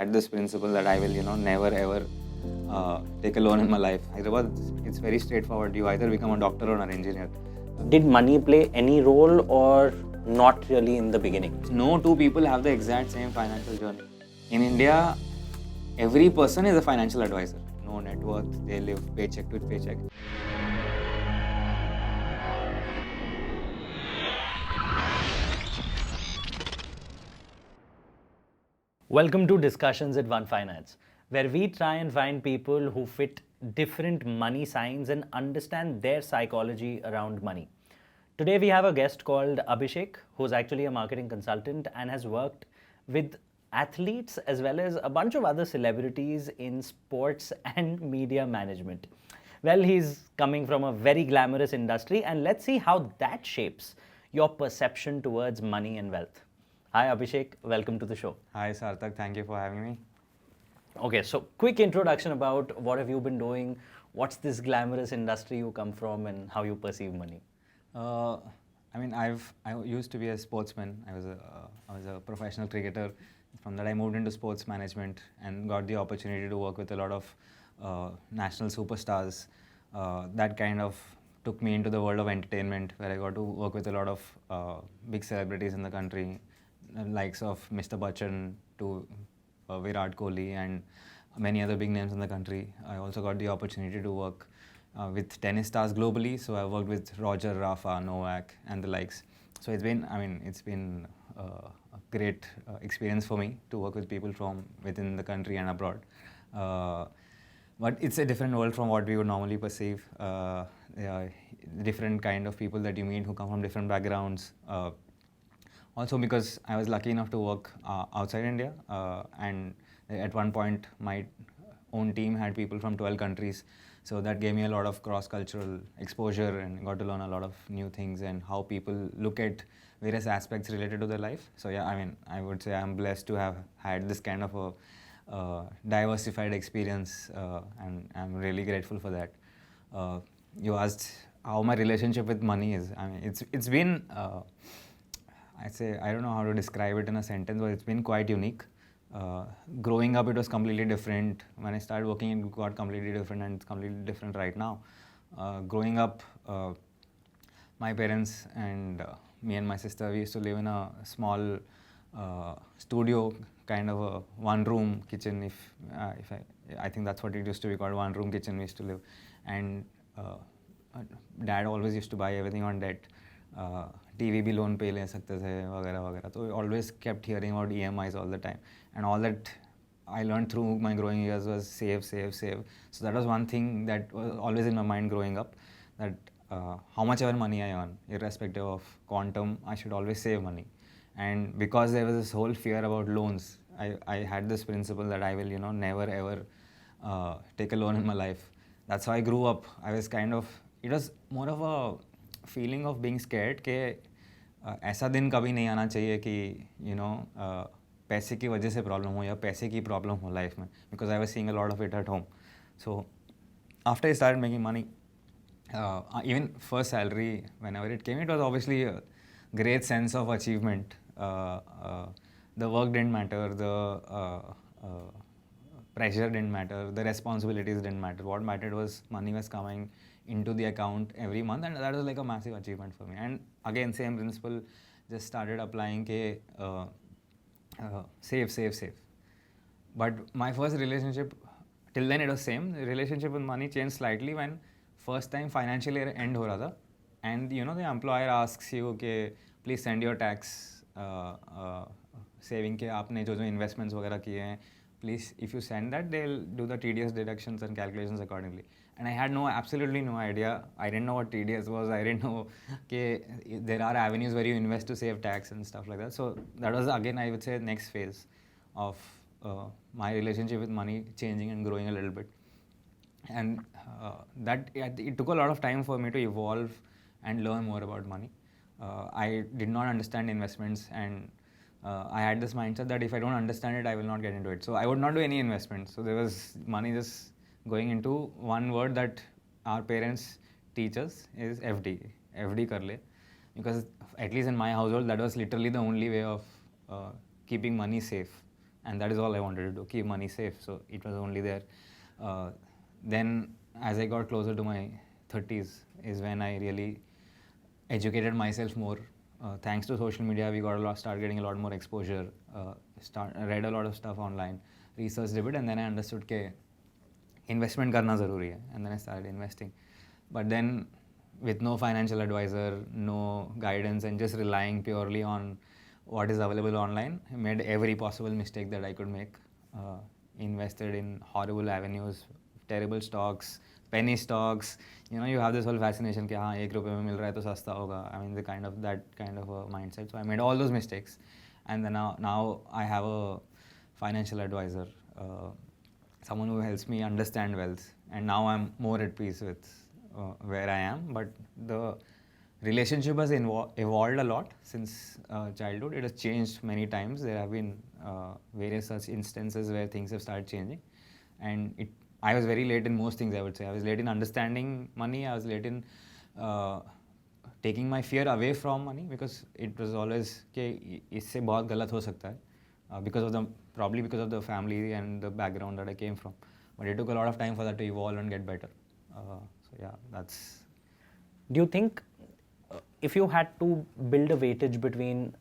had this principle that I will, never ever take a loan in my life. It's very straightforward. You either become a doctor or an engineer. Did money play any role or not really in the beginning? No two people have the exact same financial journey. In India, every person is a financial advisor. No net worth, they live paycheck to paycheck. Welcome to Discussions at One Finance, where we try and find people who fit different money signs and understand their psychology around money. Today we have a guest called Abhishek, who's actually a marketing consultant and has worked with athletes as well as a bunch of other celebrities in sports and media management. Well, he's coming from a very glamorous industry, and let's see how that shapes your perception towards money and wealth. Hi Abhishek, welcome to the show. Hi Sarthak, thank you for having me. Okay, so quick introduction about what have you been doing, what's this glamorous industry you come from, and how you perceive money. I used to be a sportsman. I was a professional cricketer. From that, I moved into sports management and got the opportunity to work with a lot of national superstars. That kind of took me into the world of entertainment, where I got to work with a lot of big celebrities in the country, likes of Mr. Bachchan to Virat Kohli and many other big names in the country. I also got the opportunity to work with tennis stars globally. So I worked with Roger, Rafa, Novak, and the likes. So it's been a great experience for me to work with people from within the country and abroad. But it's a different world from what we would normally perceive. Different kind of people that you meet who come from different backgrounds. Also because I was lucky enough to work outside India, and at one point my own team had people from 12 countries. So that gave me a lot of cross-cultural exposure and got to learn a lot of new things and how people look at various aspects related to their life. So yeah, I would say I'm blessed to have had this kind of a diversified experience, and I'm really grateful for that. You asked how my relationship with money is. It's been I'd say, I don't know how to describe it in a sentence, but it's been quite unique. Growing up, it was completely different. When I started working, it got completely different, and it's completely different right now. Growing up, my parents and me and my sister, we used to live in a small studio, kind of a one-room kitchen. I think that's what it used to be called, one-room kitchen. We used to live, and Dad always used to buy everything on debt. TV भी loan पे ले सकते थे वगैरह वगैरह. So I always kept hearing about EMIs all the time, and all that I learned through my growing years was save. So that was one thing that was always in my mind growing up, that how much ever money I earn, irrespective of quantum, I should always save money. And because there was this whole fear about loans, I had this principle that I will never ever take a loan in my life. That's how I grew up. It was more of a feeling of being scared कि ऐसा दिन कभी नहीं आना चाहिए कि पैसे की वजह से प्रॉब्लम हो या पैसे की प्रॉब्लम हो लाइफ में, because I was seeing a lot of it at home. So after I started making money, even first salary, whenever it came, it was obviously a great sense of achievement. The work didn't matter, the pressure didn't matter, the responsibilities didn't matter. What mattered was money was coming into the account every month, and that was like a massive achievement for me. And again, same principle, just started applying save. But my first relationship, till then it was same. The relationship with money changed slightly when first time financial year end ho raha tha, and the employer asks you, okay, please send your tax saving के आपने जो investments वगैरह किए हैं, please, if you send that, they'll do the TDS deductions and calculations accordingly. And I had absolutely no idea. I didn't know what TDS was. I didn't know there are avenues where you invest to save tax and stuff like that. So that was, again, I would say, next phase of my relationship with money changing and growing a little bit. And it took a lot of time for me to evolve and learn more about money. I did not understand investments, and I had this mindset that if I don't understand it, I will not get into it. So I would not do any investments. So there was money just going into one word that our parents teach us is FD. FD kar le. Because at least in my household, that was literally the only way of keeping money safe. and that is all I wanted to do, keep money safe. So it was only there. Then as I got closer to my 30s is when I really educated myself more. Thanks to social media, we started getting a lot more exposure. Read a lot of stuff online, researched a bit, and then I understood that investment karna zaruri hai, and then I started investing. But then, with no financial advisor, no guidance, and just relying purely on what is available online, I made every possible mistake that I could make. Invested in horrible avenues, terrible stocks, penny stocks. You have this whole fascination कि हाँ ₹1 में मिल रहा है तो सस्ता होगा. I mean, that kind of a mindset. So I made all those mistakes, and then now I have a financial advisor, someone who helps me understand wealth, and now I'm more at peace with where I am. But the relationship has evolved a lot since childhood. It has changed many times. There have been various such instances where things have started changing, and I was very late in most things, I would say. I was late in understanding money. I was late in taking my fear away from money, because it was always कि इससे बहुत गलत हो सकता है, probably because of the family and the background that I came from. But it took a lot of time for that to evolve and get better. So yeah, that's. Do you think if you had to build a weightage between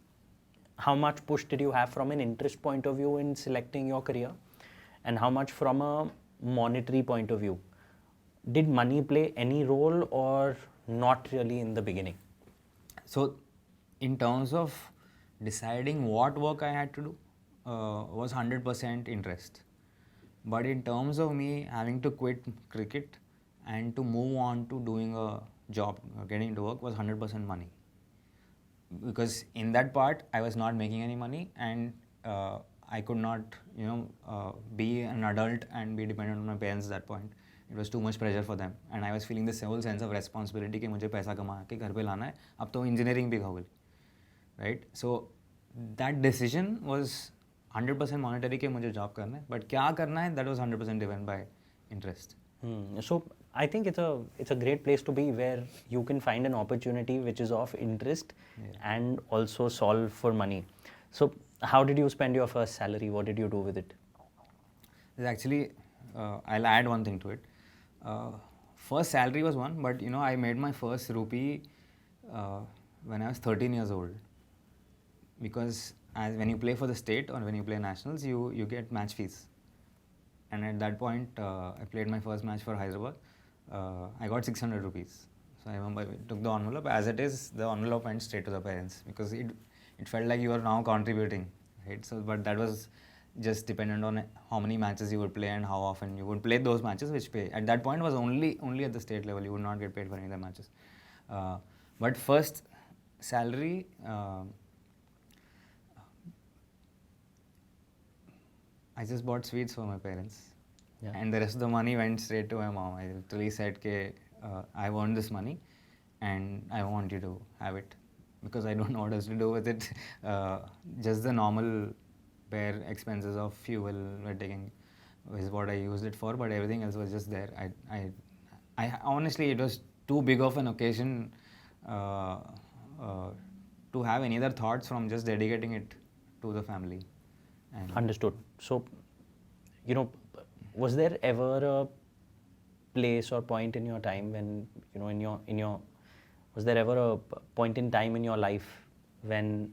how much push did you have from an interest point of view in selecting your career and how much from a monetary point of view, did money play any role or not really in the beginning? So in terms of deciding what work I had to do, was 100% interest. But in terms of me having to quit cricket and to move on to doing a job, getting into work, was 100% money. Because in that part, I was not making any money, and I could not, be an adult and be dependent on my parents at that point. It was too much pressure for them, and I was feeling this whole sense of responsibility कि मुझे पैसा कमा के घर पे लाना है. अब तो engineering भी हो गई, right? So that decision was 100% monetary कि मुझे job करना है, but क्या करना है, that was 100% driven by interest. So I think it's a great place to be, where you can find an opportunity which is of interest and also solve for money. So how did you spend your first salary? What did you do with it? Actually, I'll add one thing to it. First salary was one, but I made my first rupee when I was 13 years old. Because when you play for the state or when you play nationals, you get match fees. And at that point, I played my first match for Hyderabad. I got 600 rupees. So I remember I took the envelope. As it is, the envelope went straight to the parents, because it felt like you are now contributing, right? So, but that was just dependent on how many matches you would play and how often you would play those matches, which pay at that point was only at the state level. You would not get paid for any of the matches. But first salary, I just bought sweets for my parents, and the rest of the money went straight to my mom. I literally said, I've earned this money and I want you to have it, because I don't know what else to do with it. Just the normal bare expenses of fuel were taking is what I used it for, but everything else was just there. I honestly, it was too big of an occasion to have any other thoughts from just dedicating it to the family. Understood. So, was there ever a place or point in your time when, was there ever a point in time in your life when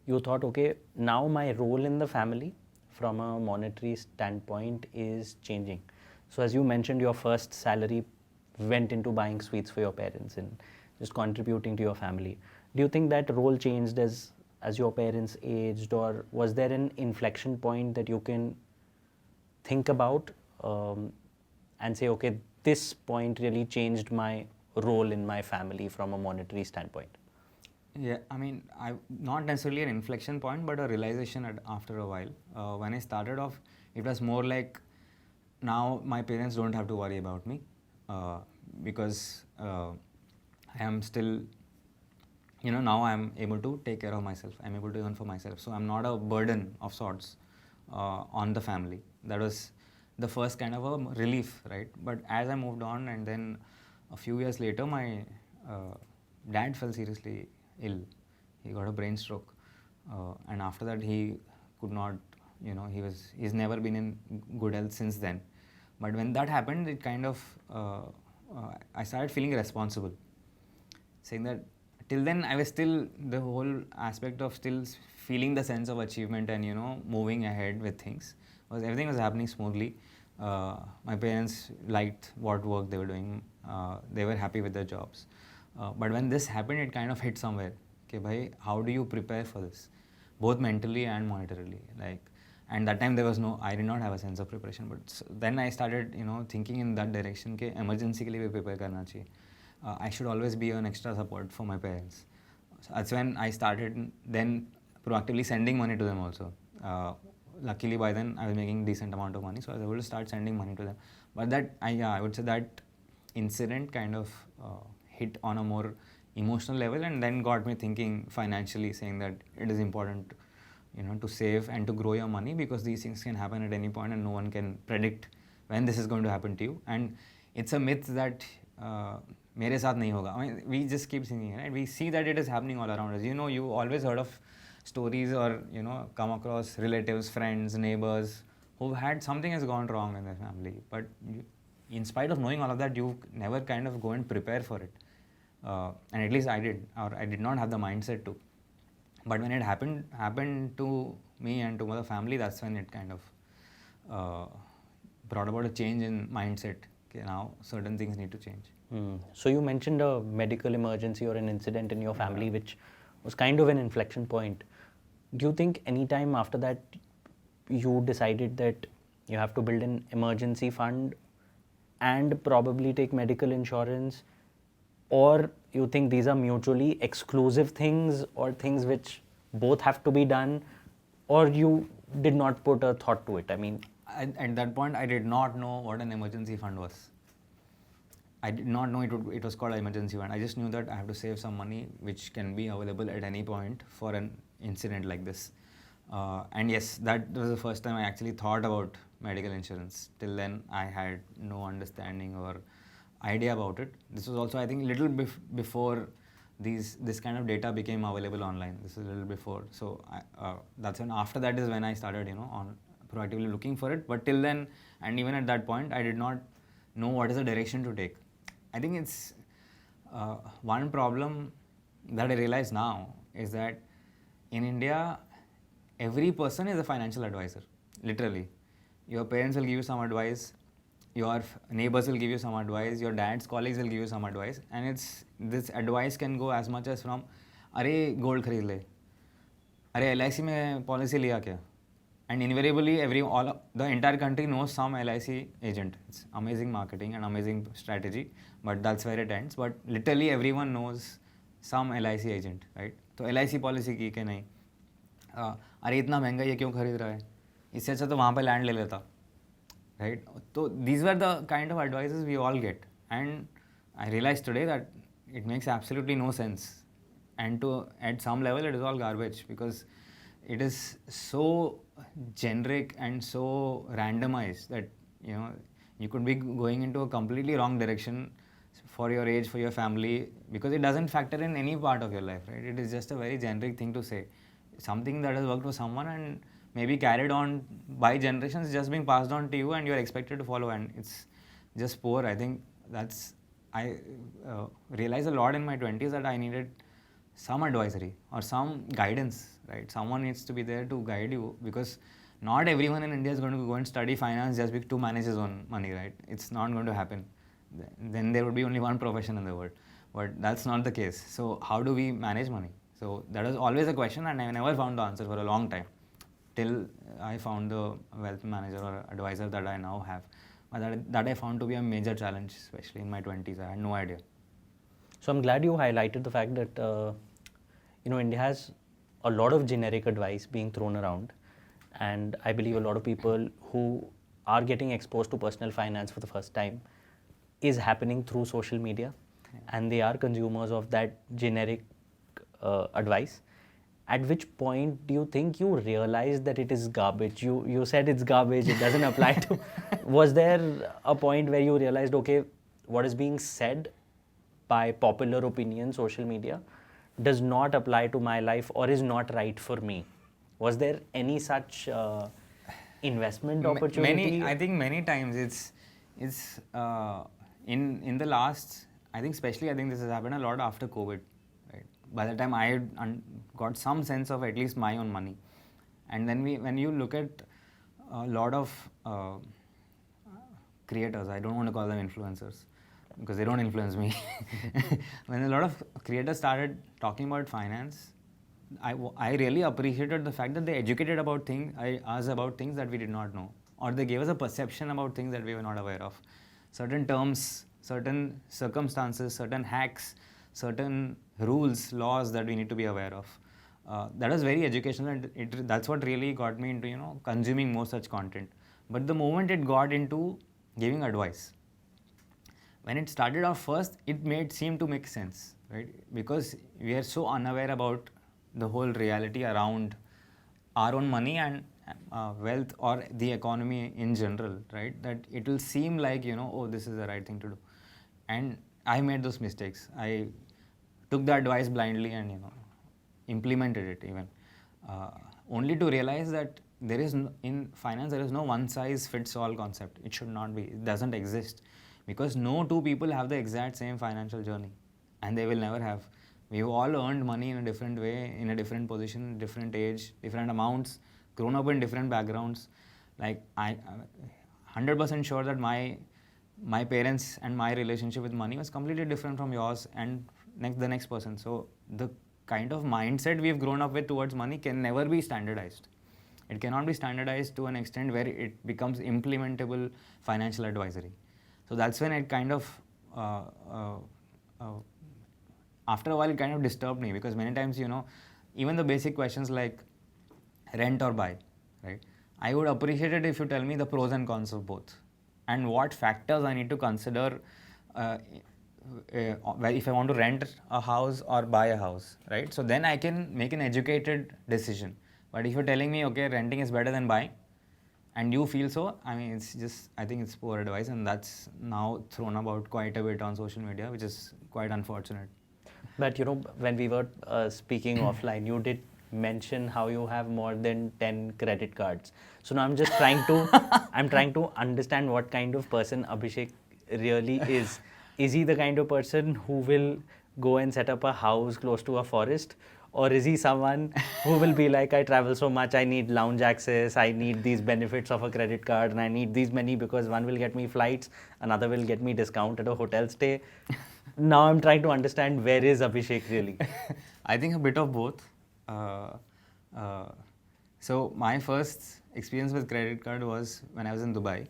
you thought, okay, now my role in the family from a monetary standpoint is changing? So as you mentioned, your first salary went into buying sweets for your parents and just contributing to your family. Do you think that role changed as your parents aged, or was there an inflection point that you can think about and say, okay, this point really changed my role in my family from a monetary standpoint? Yeah, I mean, not necessarily an inflection point, but a realization after a while. When I started off, it was more like, now my parents don't have to worry about me, because I am still, now I'm able to take care of myself. I'm able to earn for myself. So I'm not a burden of sorts on the family. That was the first kind of a relief, right? But as I moved on, and then a few years later, my dad fell seriously ill. He got a brain stroke. And after that, he could not he's never been in good health since then. But when that happened, it kind of I started feeling responsible, saying that till then I was still the whole aspect of still feeling the sense of achievement and moving ahead with things. Was everything was happening smoothly. My parents liked what work they were doing. They were happy with their jobs. But when this happened, it kind of hit somewhere. Okay, bhai, how do you prepare for this, both mentally and monetarily? And that time I did not have a sense of preparation. But then I started, thinking in that direction. Ke emergency ke liye bhi prepare karna chahiye. I should always be an extra support for my parents. So that's when I started then proactively sending money to them also. Luckily by then I was making decent amount of money, so I was able to start sending money to them. But I would say that incident kind of hit on a more emotional level, and then got me thinking financially, saying that it is important to save and to grow your money, because these things can happen at any point and no one can predict when this is going to happen to you. And it's a myth that मेरे साथ नहीं होगा. I mean, we just keep thinking, right? We see that it is happening all around us. You always heard of stories or come across relatives, friends, neighbors who've had something has gone wrong in their family. But in spite of knowing all of that, you never kind of go and prepare for it. And at least I did, or I did not have the mindset to. But when it happened to me and to the family, that's when it kind of brought about a change in mindset. Okay, now certain things need to change. So you mentioned a medical emergency or an incident in your family, which was kind of an inflection point. Do you think any time after that you decided that you have to build an emergency fund and probably take medical insurance, or you think these are mutually exclusive things, or things which both have to be done, or you did not put a thought to it? I mean, at that point I did not know what an emergency fund was. I did not know it was called an emergency fund. I just knew that I have to save some money which can be available at any point for an incident like this. And yes, that was the first time I actually thought about medical insurance. Till then, I had no understanding or idea about it. This was also, I think, little before this kind of data became available online. This is a little before. So that's when, after that is when I started, on proactively looking for it. But till then, and even at that point, I did not know what is the direction to take. I think it's one problem that I realize now is that in India, every person is a financial advisor, literally. Your parents will give you some advice, your neighbors will give you some advice, your dad's colleagues will give you some advice, and this advice can go as much as from, अरे gold खरीद ले, अरे LIC में policy लिया क्या? And invariably, the entire country knows some LIC agent. It's amazing marketing and amazing strategy, but that's where it ends. But literally everyone knows some LIC agent, right? तो LIC policy की के नहीं, अरे इतना महंगा ये क्यों खरीद रहा है, इससे अच्छा तो वहाँ पे लैंड ले लेता, right? So these were the kind of advices we all get, and I realized today that it makes absolutely no sense, and at some level it is all garbage, because it is so generic and so randomized that you could be going into a completely wrong direction for your age, for your family, because it doesn't factor in any part of your life, right? It is just a very generic thing to say, something that has worked for someone and maybe carried on by generations, just being passed on to you, and you are expected to follow, and it's just poor. I think I realized a lot in my 20s that I needed some advisory or some guidance, right? Someone needs to be there to guide you, because not everyone in India is going to go and study finance just to manage his own money, right? It's not going to happen. Then there would be only one profession in the world, but that's not the case. So how do we manage money? So that was always a question, and I never found the answer for a long time, till I found the wealth manager or advisor that I now have. But that I found to be a major challenge, especially in my 20s. I had no idea. So I'm glad you highlighted the fact that India has a lot of generic advice being thrown around, and I believe a lot of people who are getting exposed to personal finance for the first time is happening through social media, and they are consumers of that generic advice. At which point do you think you realized that it is garbage? You said it's garbage, it doesn't apply to... Was there a point where you realized, okay, what is being said by popular opinion, social media, does not apply to my life or is not right for me? Was there any such investment Ma- opportunity? I think many times it's in the last. I think especially I think this has happened a lot after COVID. Right. By the time I got some sense of at least my own money, and then when you look at a lot of creators, I don't want to call them influencers because they don't influence me. When a lot of creators started talking about finance, I really appreciated the fact that they educated us about things that we did not know, or they gave us a perception about things that we were not aware of. Certain terms, certain circumstances, certain hacks, certain rules, laws that we need to be aware of. That was very educational, and that's what really got me into consuming more such content. But the moment it got into giving advice, when it started off first, it seem to make sense, right? Because we are so unaware about the whole reality around our own money and wealth or the economy in general, right? That it will seem like oh, this is the right thing to do, and I made those mistakes. I took the advice blindly and implemented it even, only to realize that in finance there is no one size fits all concept. It should not be. It doesn't exist, because no two people have the exact same financial journey, and they will never have. We've all earned money in a different way, in a different position, different age, different amounts, grown up in different backgrounds. Like I 100% sure that my parents and my relationship with money was completely different from yours and the next person. So the kind of mindset we've grown up with towards money can never be standardized. It cannot be standardized to an extent where it becomes implementable financial advisory. So that's when it kind of after a while it kind of disturbed me, because many times even the basic questions like rent or buy, right? I would appreciate it if you tell me the pros and cons of both, and what factors I need to consider if I want to rent a house or buy a house, right? So then I can make an educated decision. But if you're telling me, okay, renting is better than buying, and you feel so, I mean, it's just, I think it's poor advice, and that's now thrown about quite a bit on social media, which is quite unfortunate. But when we were speaking offline, you did mention how you have more than 10 credit cards. So now I'm just trying to I'm trying to understand what kind of person Abhishek really is. Is he the kind of person who will go and set up a house close to a forest? Or is he someone who will be like, I travel so much, I need lounge access, I need these benefits of a credit card, and I need these many because one will get me flights, another will get me discount at a hotel stay. Now I'm trying to understand, where is Abhishek really? I think a bit of both. So my first experience with credit card was when I was in Dubai.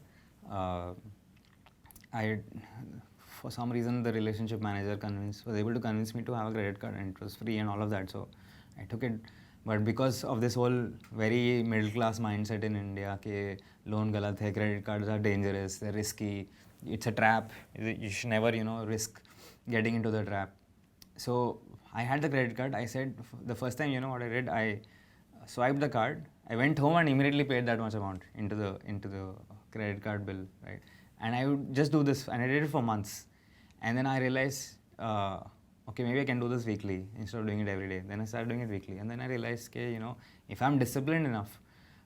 For some reason, the relationship manager was able to convince me to have a credit card, and it was free and all of that. So I took it. But because of this whole very middle class mindset in India, कि loan galat hai, credit cards are dangerous, they're risky, it's a trap. You should never risk getting into the trap. So I had the credit card. I said the first time, what I did, I swiped the card. I went home and immediately paid that much amount into the credit card bill, right? And I would just do this, and I did it for months. And then I realized, okay, maybe I can do this weekly instead of doing it every day. Then I started doing it weekly, and then I realized, okay, if I'm disciplined enough,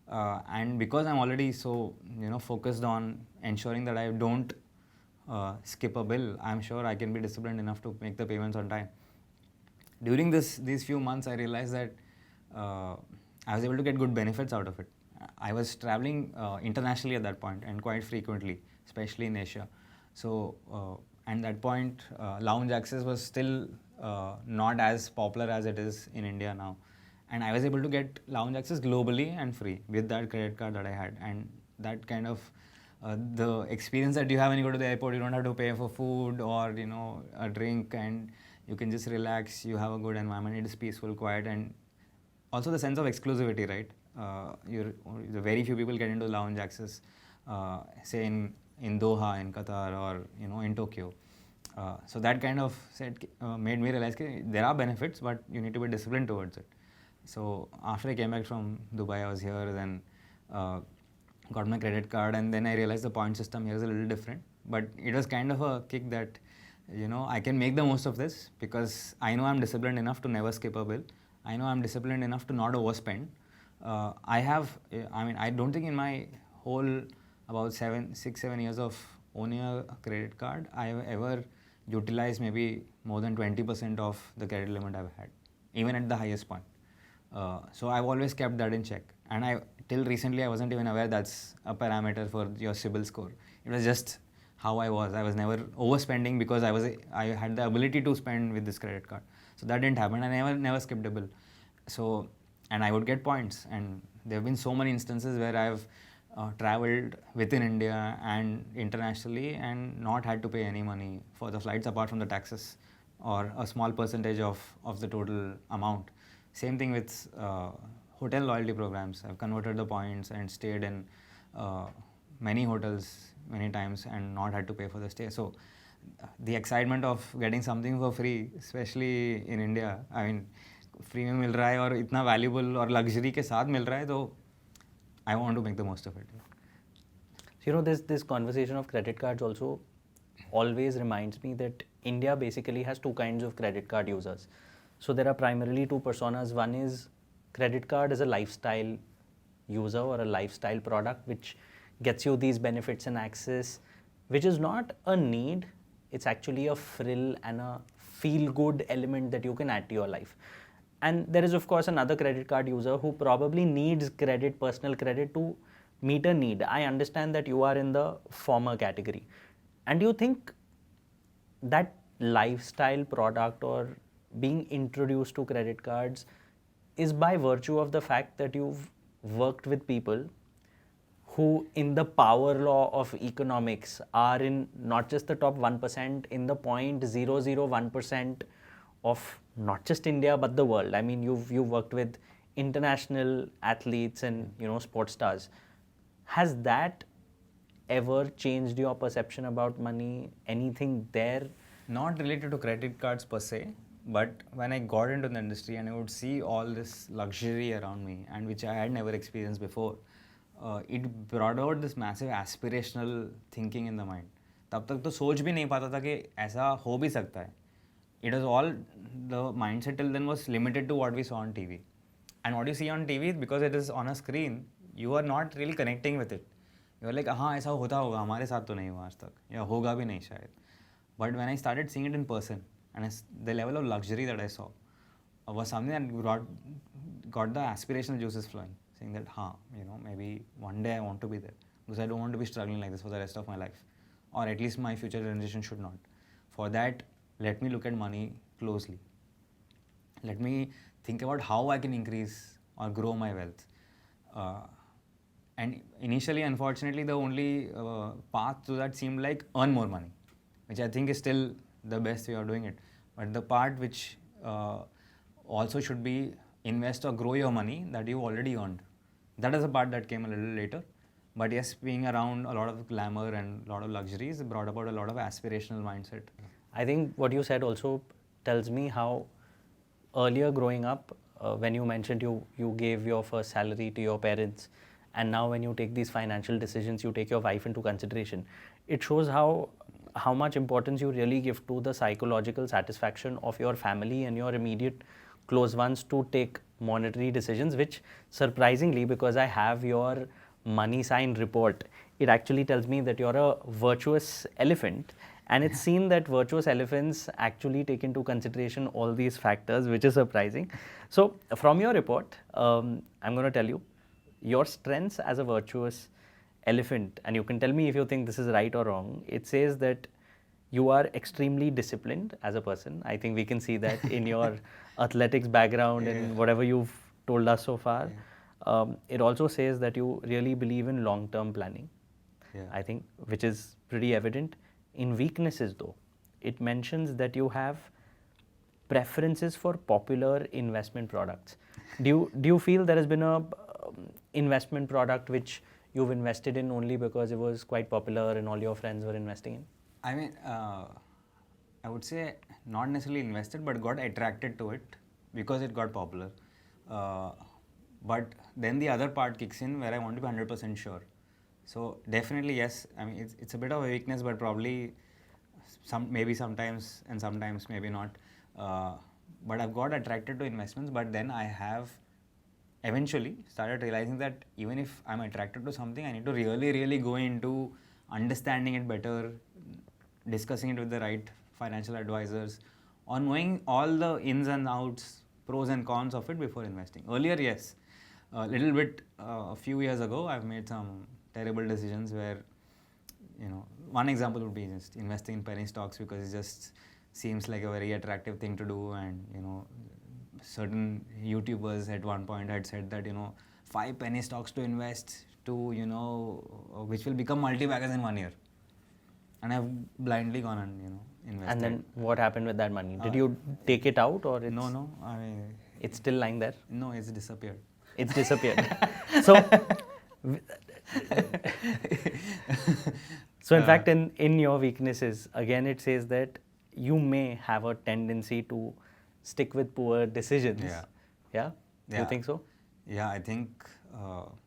and because I'm already so focused on ensuring that I don't skip a bill, I'm sure I can be disciplined enough to make the payments on time. During these few months, I realized that I was able to get good benefits out of it. I was traveling internationally at that point, and quite frequently, especially in Asia. So, and that point, lounge access was still not as popular as it is in India now. And I was able to get lounge access globally and free with that credit card that I had. And that kind of the experience that you have when you go to the airport, you don't have to pay for food or a drink, and you can just relax. You have a good environment. It is peaceful, quiet, and also the sense of exclusivity, right? The very few people get into lounge access, say in Doha, in Qatar, or in Tokyo. So that kind of made me realize there are benefits, but you need to be disciplined towards it. So after I came back from Dubai, I was here, then got my credit card, and then I realized the point system here is a little different. But it was kind of a kick that I can make the most of this, because I know I'm disciplined enough to never skip a bill. I know I'm disciplined enough to not overspend. I don't think in my whole about 7 years of owning a credit card, I have ever utilized maybe more than 20% of the credit limit I've had, even at the highest point. So I've always kept that in check. And till recently, I wasn't even aware that's a parameter for your CIBIL score. It was just how I was. I was never overspending because I had the ability to spend with this credit card. So that didn't happen. I never skipped a bill. So, and I would get points. And there have been so many instances where I've traveled within India and internationally and not had to pay any money for the flights apart from the taxes or a small percentage of the total amount. Same thing with hotel loyalty programs. I've converted the points and stayed in many hotels many times and not had to pay for the stay. So the excitement of getting something for free, especially in India, I mean, free में मिल रहा है और इतना valuable और luxury के साथ मिल रहा है, तो I want to make the most of it. So, you know, this conversation of credit cards also always reminds me that India basically has two kinds of credit card users. So there are primarily two personas. One is credit card as a lifestyle user or a lifestyle product which gets you these benefits and access, which is not a need. It's actually a frill and a feel-good element that you can add to your life. And there is, of course, another credit card user who probably needs credit, personal credit, to meet a need. I understand that you are in the former category. And do you think that lifestyle product or being introduced to credit cards is by virtue of the fact that you've worked with people who, in the power law of economics, are in not just the top 1%, in the 0.001% of not just India but the world? I mean, you've worked with international athletes and, you know, sports stars. Has that ever changed your perception about money? Anything there? Not related to credit cards per se, but when I got into the industry and I would see all this luxury around me and which I had never experienced before, it brought out this massive aspirational thinking in the mind. तब तक तो सोच भी नहीं पाता था कि ऐसा हो भी सकता है. It was all, the mindset till then was limited to what we saw on TV. And what you see on TV, because it is on a screen, you are not really connecting with it. You are like, हाँ ऐसा होता होगा, हमारे साथ तो नहीं हुआ आज तक, या होगा भी नहीं शायद. But when I started seeing it in person, and the level of luxury that I saw was something that got the aspirational juices flowing, saying that, you know, maybe one day I want to be there, because I don't want to be struggling like this for the rest of my life, or at least my future generation should not. For that, let me look at money closely. Let me think about how I can increase or grow my wealth. And initially, unfortunately, the only path to that seemed like earn more money, which I think is still the best way of doing it. But the part which also should be invest or grow your money that you already earned. That is the part that came a little later. But yes, being around a lot of glamour and a lot of luxuries brought about a lot of aspirational mindset. I think what you said also tells me how earlier growing up, when you mentioned you gave your first salary to your parents, and now when you take these financial decisions, you take your wife into consideration. It shows how much importance you really give to the psychological satisfaction of your family and your immediate close ones to take monetary decisions, which surprisingly, because I have your MoneySign report, it actually tells me that you're a virtuous elephant. And it's seen that virtuous elephants actually take into consideration all these factors, which is surprising. So from your report, I'm going to tell you your strengths as a virtuous elephant, and you can tell me if you think this is right or wrong. It says that you are extremely disciplined as a person. I think we can see that in your athletics background and whatever you've told us so far. It also says that you really believe in long-term planning. I think, which is pretty evident. In weaknesses though, it mentions that you have preferences for popular investment products. Do you feel there has been a investment product which you've invested in only because it was quite popular and all your friends were investing in? I mean, I would say not necessarily invested, but got attracted to it because it got popular. But then the other part kicks in where I want to be 100% sure. So definitely yes. I mean, it's a bit of a weakness, but probably maybe sometimes and sometimes maybe not. But I've got attracted to investments. But then I have eventually started realizing that even if I'm attracted to something, I need to really go into understanding it better, discussing it with the right financial advisors, or knowing all the ins and outs, pros and cons of it before investing. Earlier, yes, a little bit, a few years ago, I've made some terrible decisions where, one example would be just investing in penny stocks because it just seems like a very attractive thing to do, and certain YouTubers at one point had said that 5 penny stocks to invest to which will become multi-baggers in 1 year, and I've blindly gone and invested. And then what happened with that money? Did you take it out, or it's, No, I mean, it's still lying there? no, it's disappeared. It's disappeared. So, in fact, in your weaknesses, again, it says that you may have a tendency to stick with poor decisions. Yeah. Yeah? Do you think so? Yeah, I think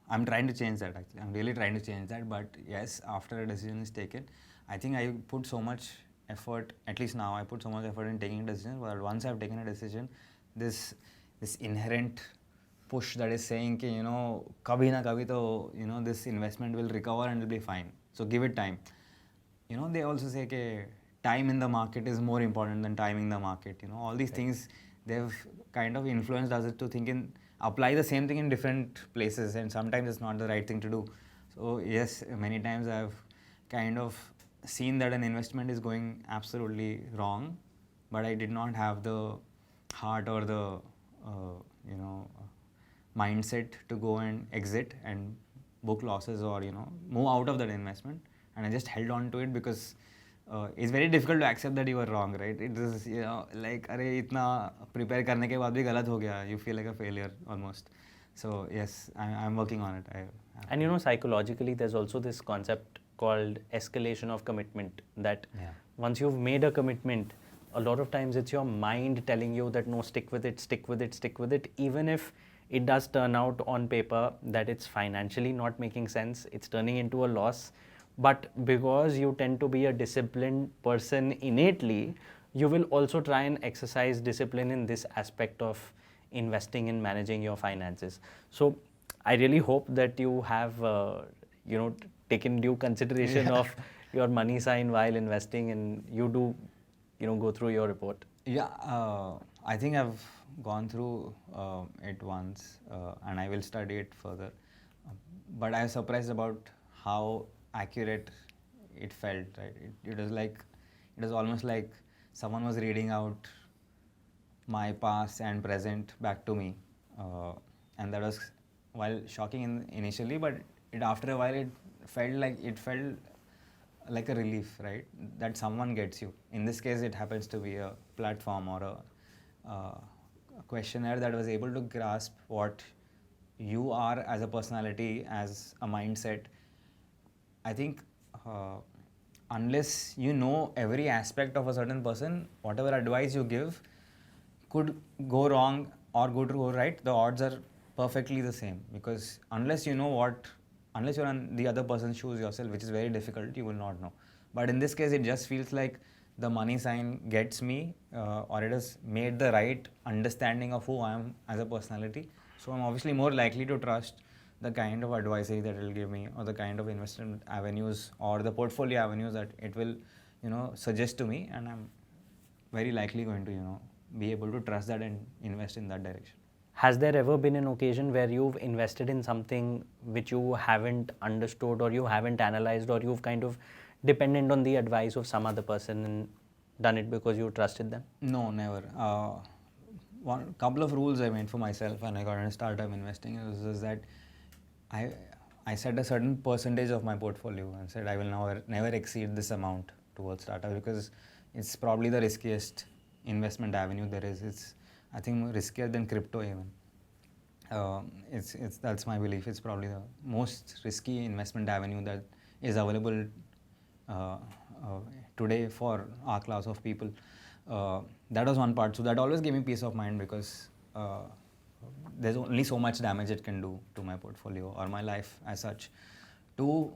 I'm trying to change that actually. I'm really trying to change that. But yes, after a decision is taken, I think I put so much effort, at least now I put so much effort in taking a decision. But once I've taken a decision, this inherent push that is saying, ki, kabhi na kabhi to, this investment will recover and will be fine. So give it time. They also say that time in the market is more important than timing the market. All these things, they've kind of influenced us to think apply the same thing in different places, and sometimes it's not the right thing to do. So yes, many times I've kind of seen that an investment is going absolutely wrong, but I did not have the heart or the mindset to go and exit and book losses or move out of that investment, and I just held on to it because it's very difficult to accept that you were wrong, right? It is like अरे इतना prepare करने के बाद भी गलत हो गया, you feel like a failure almost. So yes, I'm working on it. And psychologically, there's also this concept called escalation of commitment, that once you've made a commitment, a lot of times it's your mind telling you that no, stick with it, even if it does turn out on paper that it's financially not making sense, it's turning into a loss. But because you tend to be a disciplined person innately, you will also try and exercise discipline in this aspect of investing and managing your finances. So I really hope that you have taken due consideration of your MoneySign while investing, and you do go through your report. Yeah, I think I've gone through it once, and I will study it further. But I was surprised about how accurate it felt. Right, it was almost like someone was reading out my past and present back to me, and that was, while shocking initially, but after a while it felt like a relief, right? That someone gets you. In this case, it happens to be a platform or a questionnaire that was able to grasp what you are as a personality, as a mindset. I think unless you know every aspect of a certain person, whatever advice you give could go wrong or go right, the odds are perfectly the same. Because unless you know unless you're on the other person's shoes yourself, which is very difficult, you will not know. But in this case, it just feels like the MoneySign gets me, or it has made the right understanding of who I am as a personality. So I'm obviously more likely to trust the kind of advisory that it will give me, or the kind of investment avenues or the portfolio avenues that it will, suggest to me, and I'm very likely going to, be able to trust that and invest in that direction. Has there ever been an occasion where you've invested in something which you haven't understood, or you haven't analyzed, or you've kind of dependent on the advice of some other person and done it because you trusted them? No, never. One couple of rules I made for myself when I got into startup investing was that I set a certain percentage of my portfolio and said I will never exceed this amount towards startup, because it's probably the riskiest investment avenue there is. It's, I think, riskier than crypto even. That's my belief. It's probably the most risky investment avenue that is available today for our class of people. That was one part. So that always gave me peace of mind, because there's only so much damage it can do to my portfolio or my life as such. Two,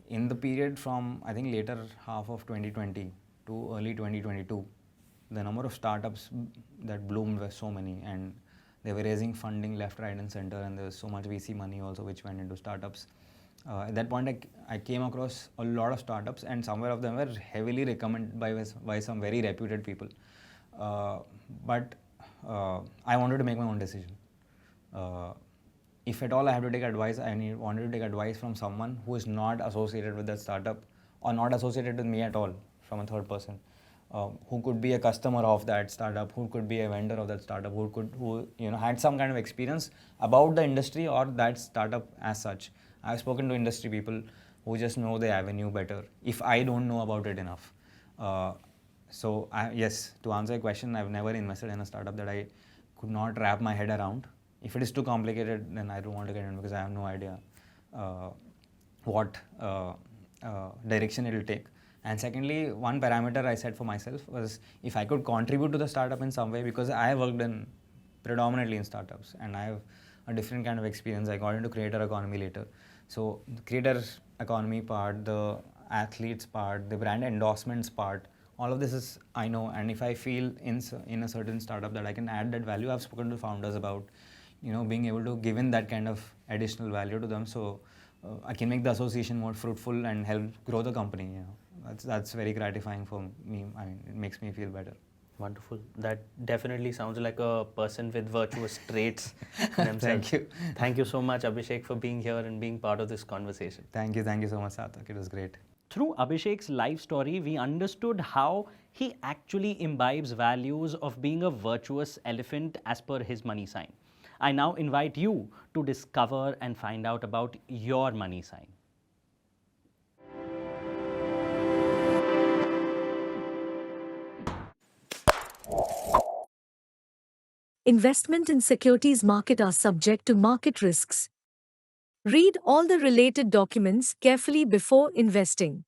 in the period from, I think, later half of 2020 to early 2022, the number of startups that bloomed were so many, and They were raising funding left, right, and center, and there was so much VC money also which went into startups. At that point, I came across a lot of startups, and somewhere of them were heavily recommended by some very reputed people. But I wanted to make my own decision. If at all I have to take advice, wanted to take advice from someone who is not associated with that startup or not associated with me at all, from a third person, who could be a customer of that startup, who could be a vendor of that startup, who had some kind of experience about the industry or that startup as such. I've spoken to industry people who just know the avenue better if I don't know about it enough. Yes, to answer your question, I've never invested in a startup that I could not wrap my head around. If it is too complicated, then I don't want to get in because I have no idea what direction it will take. And secondly, one parameter I set for myself was if I could contribute to the startup in some way, because I worked predominantly in startups and I have a different kind of experience. I got into creator economy later. So the creator economy part, the athletes part, the brand endorsements part, all of this is I know, and if I feel in a certain startup that I can add that value, I've spoken to founders about being able to give in that kind of additional value to them, so I can make the association more fruitful and help grow the company. That's very gratifying for me. I mean, it makes me feel better. Wonderful. That definitely sounds like a person with virtuous traits themselves. Thank you. Thank you so much, Abhishek, for being here and being part of this conversation. Thank you so much, Sarthak. It was great. Through Abhishek's life story, we understood how he actually imbibes values of being a virtuous elephant as per his money sign. I now invite you to discover and find out about your money sign. Investment in securities market are subject to market risks. Read all the related documents carefully before investing.